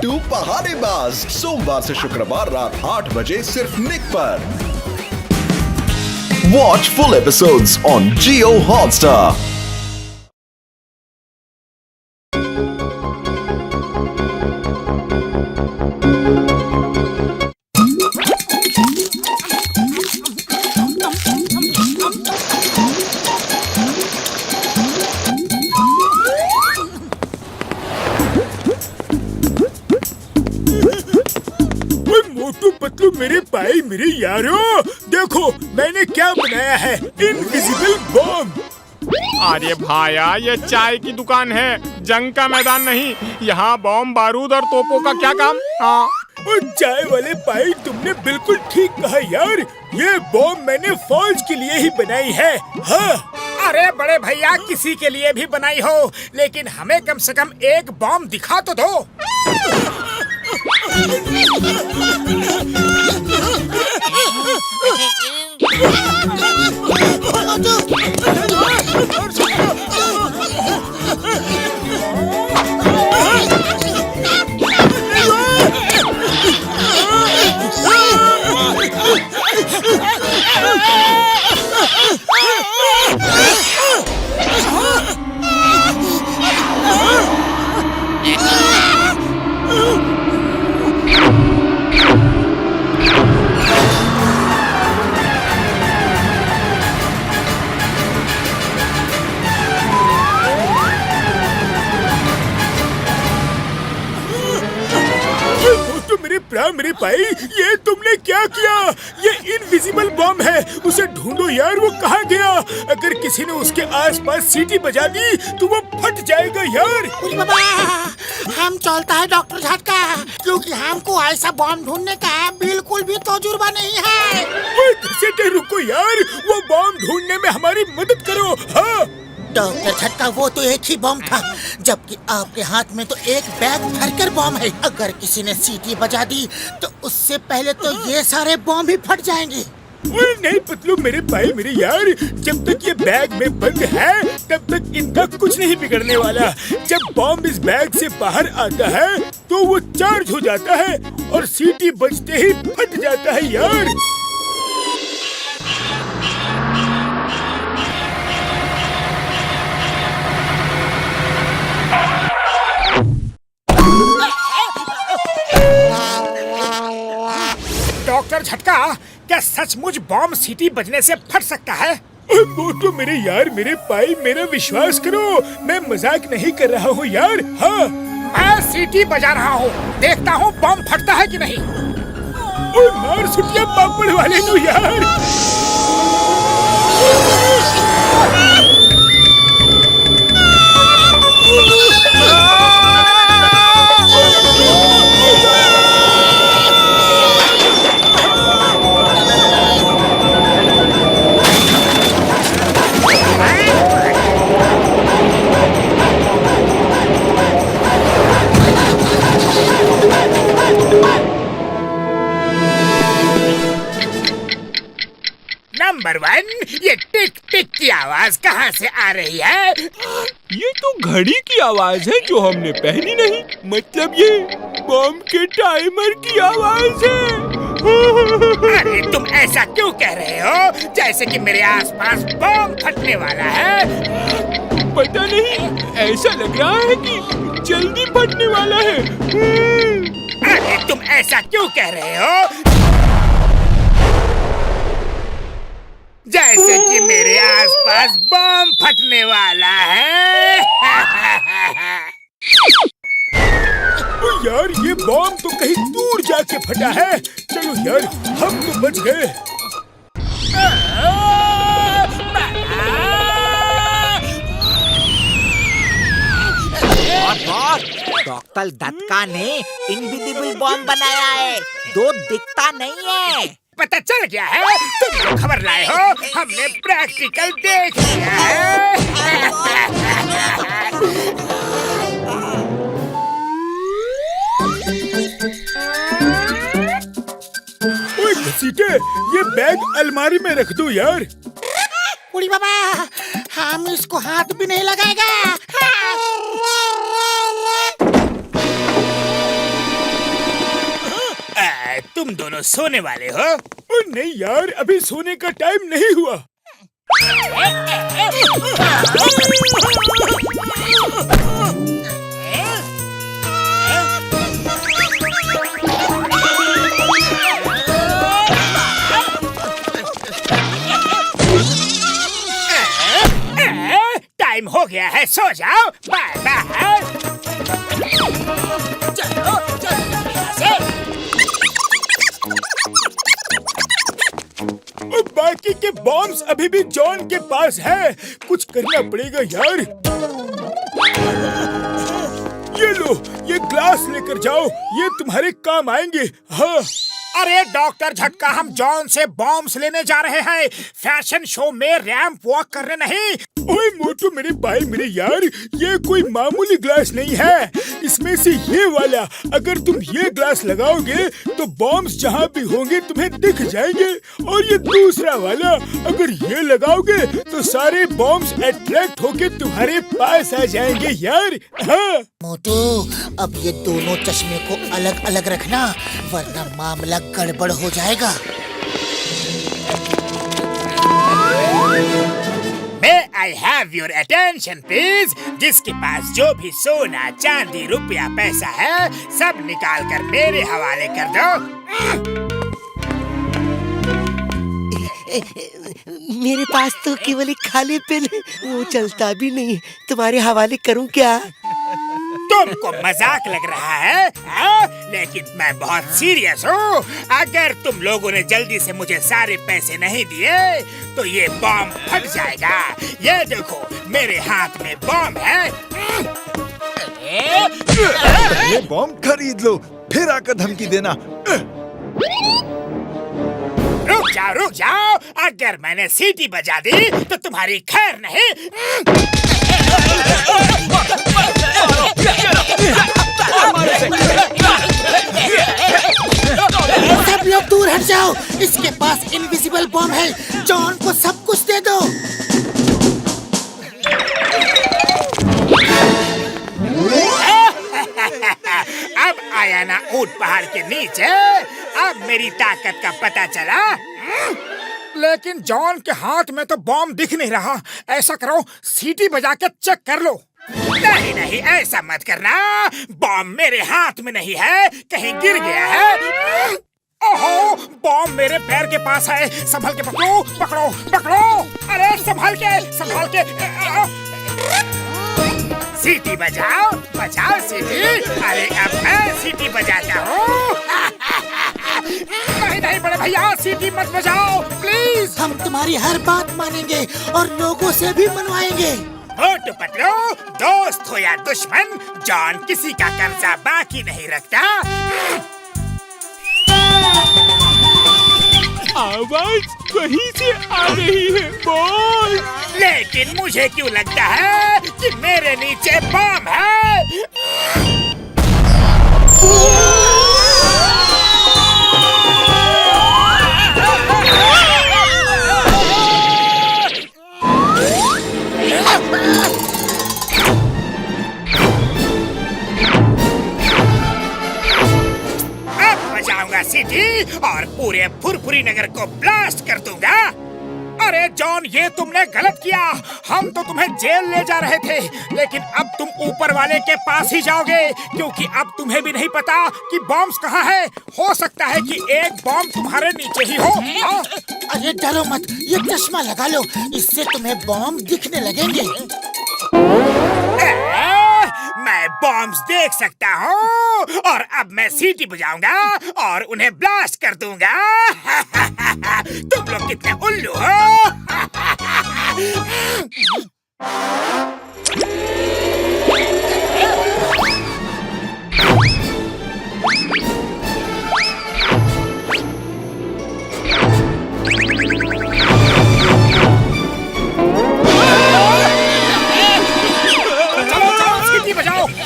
बिट्टू पहाड़ेबाज, सोमवार से शुक्रवार रात 8 बजे सिर्फ निक पर। Watch full episodes on Jio Hotstar. Motu Patlu मेरे भाई मेरे यारो, देखो मैंने क्या बनाया है, इनविजिबल बॉम्ब। अरे भाया, ये चाय की दुकान है, जंग का मैदान नहीं। यहाँ बॉम्ब बारूद और तोपों का क्या काम? हाँ। और चाय वाले भाई, तुमने बिल्कुल ठीक कहा यार, ये बॉम्ब मैंने फौज के लिए ही बनाई है। हाँ। अरे बड़े भैया, किसी के लिए भी बनाई हो, लेकिन हमें कम से कम एक बॉम्ब दिखा तो दो। मेरे भाई, ये तुमने क्या किया? ये इनविजिबल बॉम्ब है, उसे ढूंढो यार, वो कहाँ गया? अगर किसी ने उसके आसपास सीटी बजा दी तो वो फट जाएगा यार। बाबा, हम चलता है डॉक्टर झटका, क्योंकि हमको ऐसा बॉम्ब ढूंढने का बिल्कुल भी तजुर्बा नहीं है। रुको यार, वो बॉम्ब ढूंढने में हमारी मदद करो। हाँ डॉक्टर झटका, वो तो एक ही बॉम्ब था, जबकि आपके हाथ में तो एक बैग भरकर बॉम्ब है। अगर किसी ने सीटी बजा दी तो उससे पहले तो ये सारे बॉम्ब ही फट जाएंगे। नहीं पतलू मेरे भाई मेरे यार, जब तक ये बैग में बंद है तब तक इनका कुछ नहीं बिगड़ने वाला। जब बॉम्ब इस बैग से बाहर आता है तो वो चार्ज हो जाता है और सीटी बजते ही फट जाता है यार। डॉक्टर झटका, क्या सचमुच बॉम्ब सीटी बजने से फट सकता है? मोटू मेरे यार मेरे भाई, मेरा विश्वास करो, मैं मजाक नहीं कर रहा हूँ यार। हाँ, मैं सीटी बजा रहा हूँ, देखता हूँ बॉम्ब फटता है कि नहीं। मार सुटिया पापड़ वाले नु यार। नंबर 1, ये टिक टिक की आवाज कहाँ से आ रही है? ये तो घड़ी की आवाज है जो हमने पहनी नहीं, मतलब ये बॉम्ब के टाइमर की आवाज है। अरे तुम ऐसा क्यों कह रहे हो, जैसे कि मेरे आसपास बॉम्ब फटने वाला है? पता नहीं, ऐसा लग रहा है कि जल्दी फटने वाला है। अरे तुम ऐसा क्यों कह रहे हो, जैसे कि मेरे आसपास बॉम्ब फटने वाला है? यार ये बॉम्ब तो कहीं दूर जाके फटा है। चलो यार, हम तो बच गए। डॉक्टर झटका ने इनविजिबल बॉम्ब बनाया है, दो दिखता नहीं है। पता चल गया है, तुम जो खबर लाए हो हमने प्रैक्टिकल देख लिया है। ओए घसीटे, ये बैग अलमारी में रख दो यार। उड़ी बाबा, हम इसको हाथ भी नहीं लगाएगा। तुम दोनों सोने वाले हो? ओ नहीं यार, अभी सोने का टाइम नहीं हुआ। टाइम हो गया है, सो जाओ। Bye bye. चलो चलो यहाँ से। और बाकी के बॉम्ब्स अभी भी जॉन के पास है। कुछ करना पड़ेगा यार। ये लो, ये ग्लास लेकर जाओ, ये तुम्हारे काम आएंगे। हाँ। अरे डॉक्टर झटका, हम जॉन से बॉम्ब्स लेने जा रहे हैं, फैशन शो में रैंप वॉक करने नहीं। ओए मोटू मेरे भाई मेरे यार, ये कोई मामूली ग्लास नहीं है। इसमें से ये वाला, अगर तुम ये ग्लास लगाओगे तो बॉम्ब्स जहाँ भी होंगे तुम्हें दिख जाएंगे। और ये दूसरा वाला, अगर ये लगाओगे तो सारे बॉम्ब्स अट्रैक्ट होके तुम्हारे पास आ जाएंगे यार। हाँ। मोटू, अब ये दोनों चश्मे को अलग अलग रखना, वरना मामला गड़बड़ हो जाएगा। May I have your attention please? जिसके पास जो भी सोना, चांदी, रुपया, पैसा है, सब निकाल कर मेरे हवाले कर दो। मेरे पास तो केवल एक खाली पेन है, वो चलता भी नहीं। तुम्हारे हवाले करूं क्या? तुमको मजाक लग रहा है, हाँ? लेकिन मैं बहुत सीरियस हूँ। अगर तुम लोगों ने जल्दी से मुझे सारे पैसे नहीं दिए तो ये बॉम्ब फट जाएगा। ये देखो, मेरे हाथ में बॉम्ब है। ये बॉम्ब खरीद लो, फिर आकर धमकी देना। रुक जाओ। अगर मैंने सीटी बजा दी तो तुम्हारी खैर नहीं। सब लोग दूर हट जाओ, इसके पास इनविजिबल बॉम्ब है। जॉन को सब कुछ दे दो। अब आया ना ऊंट पहाड़ के नीचे, अब मेरी ताकत का पता चला। लेकिन जॉन के हाथ में तो बॉम्ब दिख नहीं रहा। ऐसा करो, सीटी बजा के चेक कर लो। नहीं नहीं, ऐसा मत करना। बॉम्ब मेरे हाथ में नहीं है, कहीं गिर गया है। ओहो, बॉम्ब मेरे पैर के पास है। संभल के पकड़ो, पकड़ो, पकड़ो। अरे संभल के। सीटी बजाओ, बजाओ सीटी। अरे अब मैं सीटी बजाता हूँ। नहीं बड़े भैया, सीटी मत बजाओ प्लीज। हम तुम्हारी हर बात मानेंगे और लोगों से भी मनवाएंगे। मोटू पतलू, दोस्त हो या दुश्मन, जॉन किसी का कर्जा बाकी नहीं रखता। आवाज कहीं से आ रही है, बोल। लेकिन मुझे क्यों लगता है कि मेरे नीचे बम है। अब बजाऊंगा सीटी और पूरे फुरफुरी नगर को ब्लास्ट कर दूंगा। अरे जॉन, ये तुमने गलत किया। हम तो तुम्हें जेल ले जा रहे थे, लेकिन अब तुम ऊपर वाले के पास ही जाओगे, क्योंकि अब तुम्हें भी नहीं पता कि बॉम्ब्स कहाँ है। हो सकता है कि एक बॉम्ब तुम्हारे नीचे ही हो। हाँ? अरे डरो मत, ये चश्मा लगा लो, इससे तुम्हें बॉम्ब दिखने लगेंगे। मैं बॉम्ब्स देख सकता हूँ और अब मैं सीटी बजाऊंगा और उन्हें ब्लास्ट कर दूंगा। तुम लोग कितने उल्लू हो।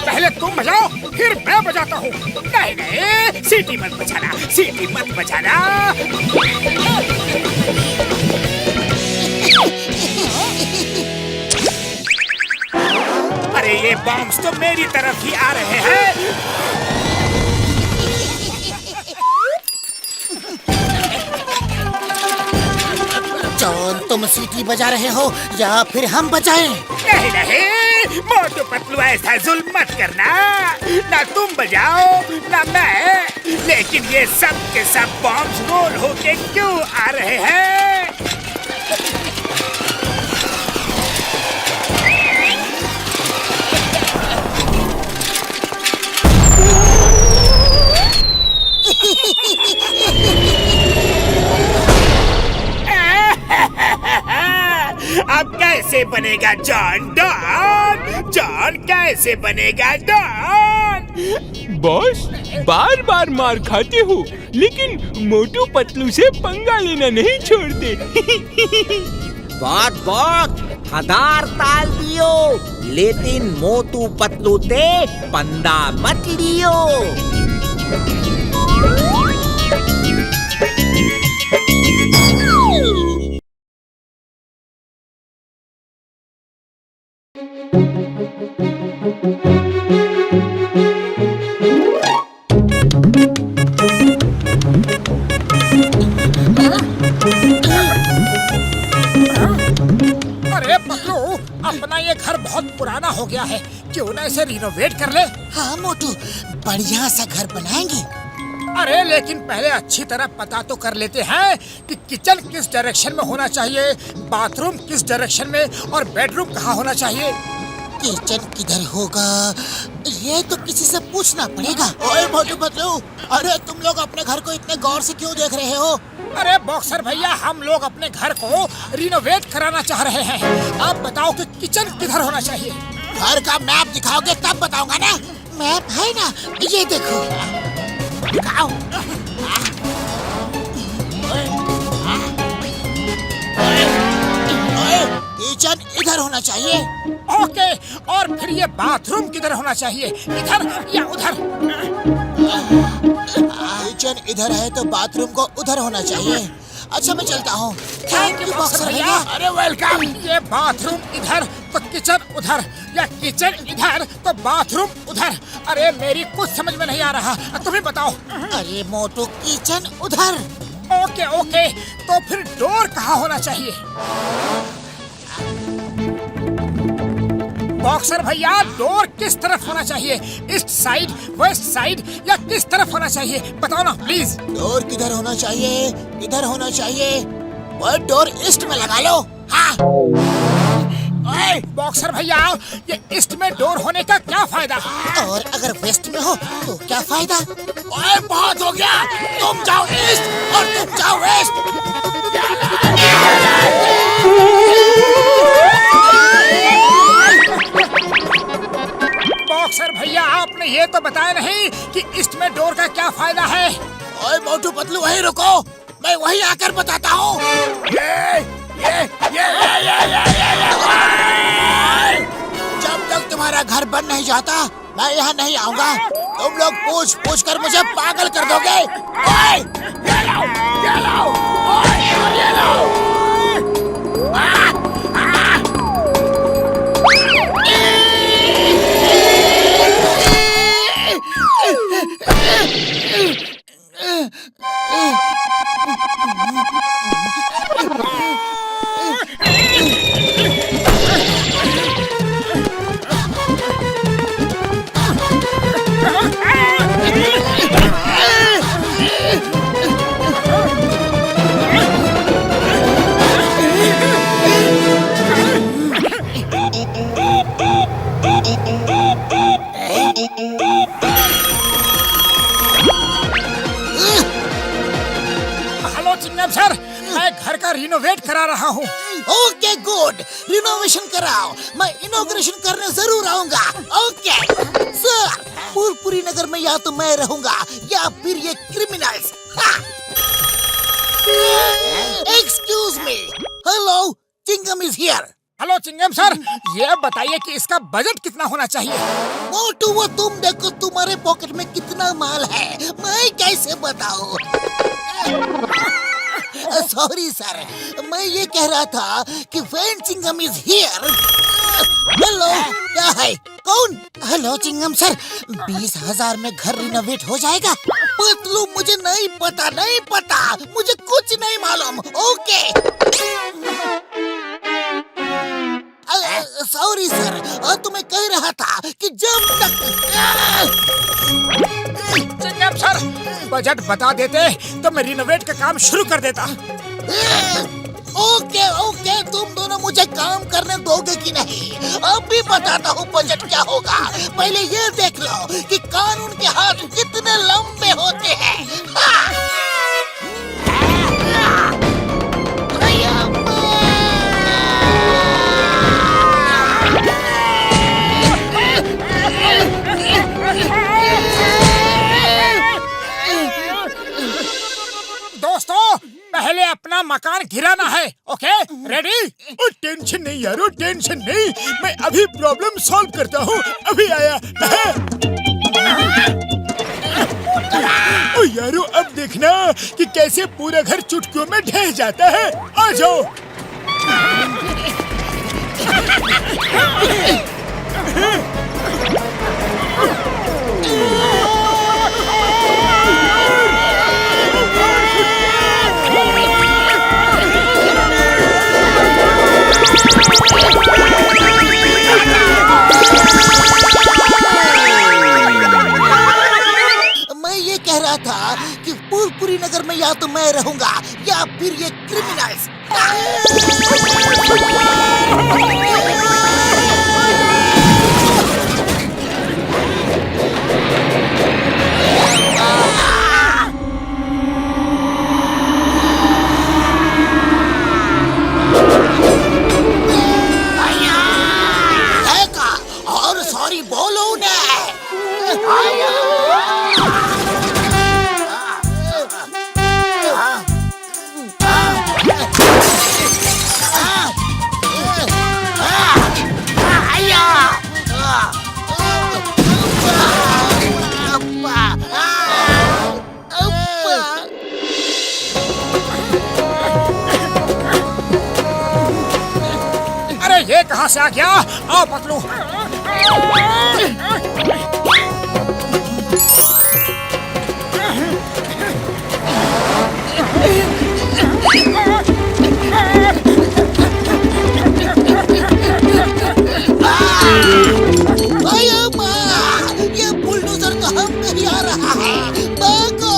पहले तुम बजाओ, फिर मैं बजाता हूँ। नहीं, सीटी मत बजाना, सीटी मत बजाना। अरे ये बॉम्ब्स तो मेरी तरफ ही आ रहे हैं। तुम सीटी बजा रहे हो या फिर हम बजाएं? नहीं नहीं, मोटू पतलू ऐसा जुल्म मत करना। ना तुम बजाओ ना मैं, लेकिन ये सब के सब बॉम्ब्स रोल होके क्यों आ रहे हैं? अब कैसे बनेगा जॉन डॉन? जॉन कैसे बनेगा डॉन? बॉस, बार बार मार खाते हो, लेकिन मोटू पतलू से पंगा लेना नहीं छोड़ते। बहुत बहुत हजार ताल दियो, लेकिन मोटू पतलू ते पंदा मत लियो। अरे पतलू, अपना ये घर बहुत पुराना हो गया है, क्यों ना इसे रिनोवेट कर ले? हाँ मोटू, बढ़िया सा घर बनाएंगे। अरे लेकिन पहले अच्छी तरह पता तो कर लेते हैं कि किचन किस डायरेक्शन में होना चाहिए, बाथरूम किस डायरेक्शन में और बेडरूम कहाँ होना चाहिए। किचन किधर होगा ये तो किसी से पूछना पड़ेगा। ओए मोटू पतलू, अरे तुम लोग अपने घर को इतने गौर से क्यों देख रहे हो? अरे बॉक्सर भैया, हम लोग अपने घर को रिनोवेट कराना चाह रहे हैं। आप बताओ कि किचन किधर होना चाहिए। घर का मैप दिखाओगे तब बताऊंगा ना। मैप है ना, ये देखो। दिखाओ। किचन इधर होना चाहिए। ओके, और फिर ये बाथरूम किधर होना चाहिए, इधर या उधर? किचन इधर है तो बाथरूम को उधर होना चाहिए। अच्छा मैं चलता हूँ। थैंक यू बॉक्सर भैया। अरे वेलकम। ये बाथरूम इधर तो किचन उधर, या किचन इधर तो बाथरूम उधर। अरे मेरी कुछ समझ में नहीं आ रहा, तुम्हें बताओ। अरे मोटू, किचन उधर। ओके ओके, तो फिर डोर कहाँ होना चाहिए? बॉक्सर भैया, डोर किस तरफ होना चाहिए, ईस्ट साइड, वेस्ट साइड या किस तरफ होना चाहिए, बताओ ना प्लीज। डोर किधर होना चाहिए? इधर होना चाहिए। वो डोर ईस्ट में लगा लो। हाँ। ओए बॉक्सर भैया, ये ईस्ट में डोर होने का क्या फायदा? और अगर वेस्ट में हो तो क्या फायदा? ओए बहुत हो गया, तुम जाओ ईस्ट और तुम जाओ वेस्ट। बॉक्सर भैया, आपने ये तो बताया नहीं कि ईस्ट में डोर का क्या फायदा है। ओए मोटू पतलू, वहीं रुको, मैं वहीं आकर बताता हूँ। जब तक तुम्हारा घर बन नहीं जाता मैं यहाँ नहीं आऊँगा। तुम लोग पूछ पूछ कर मुझे पागल कर दोगे। ओए, ये लो, ये लो, ओए, ये लो। हेलो चिंगम सर, मैं घर का रिनोवेट करा रहा हूँ। ओके गुड, रिनोवेशन कराओ, मैं इनॉग्रेशन करने जरूर आऊंगा। ओके सर, फूलपुरी नगर में या तो मैं रहूंगा या फिर ये criminals. Excuse me, hello, Chingam is here. Hello Chingam sir, ये बताइए कि इसका बजट कितना होना चाहिए? मोटू, वो तुम देखो तुम्हारे पॉकेट में कितना माल है, मैं कैसे बताऊं? सॉरी सर, मैं ये कह रहा था कि when chewing gum is here. Hello, क्या है? कौन? हेलो चिंगम सर, 20,000 में घर रिनोवेट हो जाएगा। पतलू मुझे नहीं पता मुझे कुछ नहीं मालूम। ओके सॉरी सर, तुम्हें कह रहा था कि जब तक चिंगम सर, बजट बता देते तो मैं रिनोवेट का काम शुरू कर देता। ओके ओके, तुम दोनों मुझे काम करने दोगे कि नहीं? अभी बताता हूँ बजट क्या होगा। पहले ये देख लो कि कानून के हाथ कितने लंबे होते हैं। दोस्तों, पहले अपना मकान गिराना है। Okay ready? ओ टेंशन नहीं यारो, टेंशन नहीं, मैं अभी प्रॉब्लम सॉल्व करता हूँ। अभी आया। ओ यारो, अब देखना कि कैसे पूरा घर चुटकियों में ढह जाता है। आ जाओ। मैं ये कह रहा था कि पूरी नगर में या तो मैं रहूंगा या फिर ये क्रिमिनल्स। और सॉरी बोलो ना। अरे ये कहाँ से आ गया? आओ पतलू। ये बुलडोजर तो हम पे ही आ रहा है। भागो।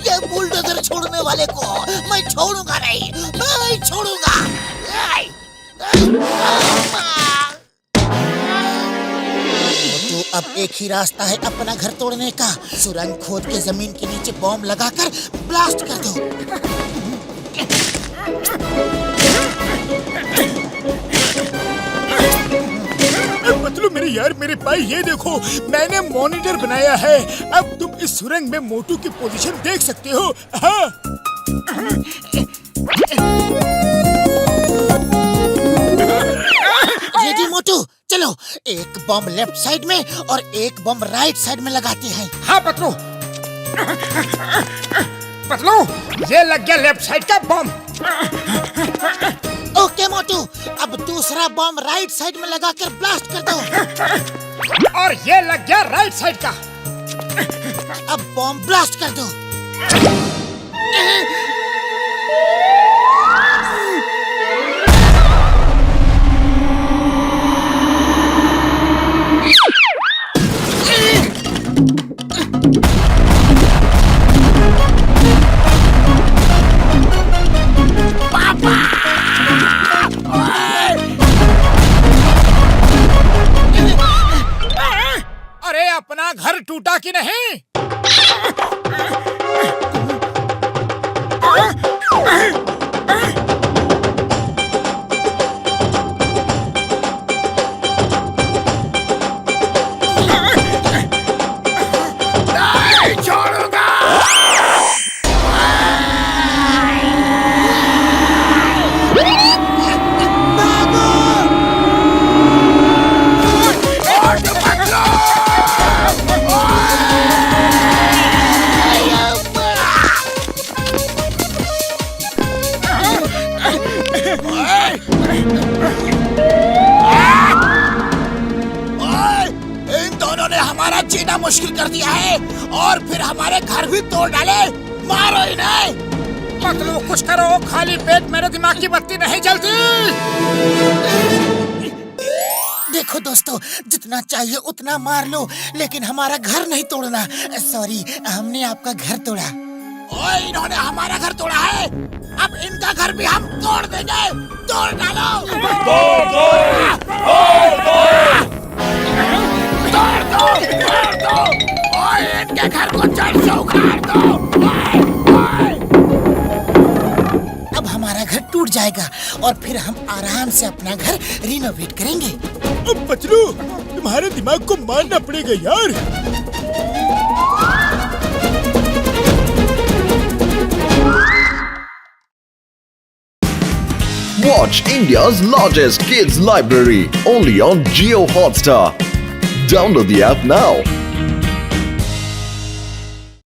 ये बुलडोजर छोड़ने वाले को मैं छोड़ूंगा नहीं, मैं छोड़ूंगा। तो अब एक ही रास्ता है अपना घर तोड़ने का। सुरंग खोद के जमीन के नीचे बॉम्ब लगाकर ब्लास्ट कर दो। पतलू मेरे यार, मेरे भाई, ये देखो, मैंने मॉनिटर बनाया है। अब तुम इस सुरंग में मोटू की पोजीशन देख सकते हो। हाँ। रेडी मोटू, चलो एक बम लेफ्ट साइड में और एक बम राइट साइड में लगाते हैं। हाँ पतलू। पतलू, ये लग गया लेफ्ट साइड का बम। ओके मोटू, अब दूसरा बम राइट साइड में लगाकर ब्लास्ट कर दो। और ये लग गया राइट साइड का। अब बम ब्लास्ट कर दो। अरे अपना घर टूटा कि नहीं? मुश्किल कर दिया है और फिर हमारे घर भी तोड़ डाले। मारो इन्हें। पतलू कुछ करो, खाली पेट मेरे दिमाग की बत्ती नहीं जलती। देखो दोस्तों, जितना चाहिए उतना मार लो, लेकिन हमारा घर नहीं तोड़ना। सॉरी, हमने आपका घर तोड़ा। ओए, इन्होंने हमारा घर तोड़ा है, अब इनका घर भी हम तोड़ देंगे। तोड़ डालो। तोड़ दो। ओए, इनके घर को जड़ से उखाड़ दो। अब हमारा घर टूट जाएगा और फिर हम आराम से अपना घर रिनोवेट करेंगे। अब पतलू, तुम्हारे दिमाग को मारना पड़ेगा यार। Watch India's largest kids library only on Jio Hotstar. Download the app now.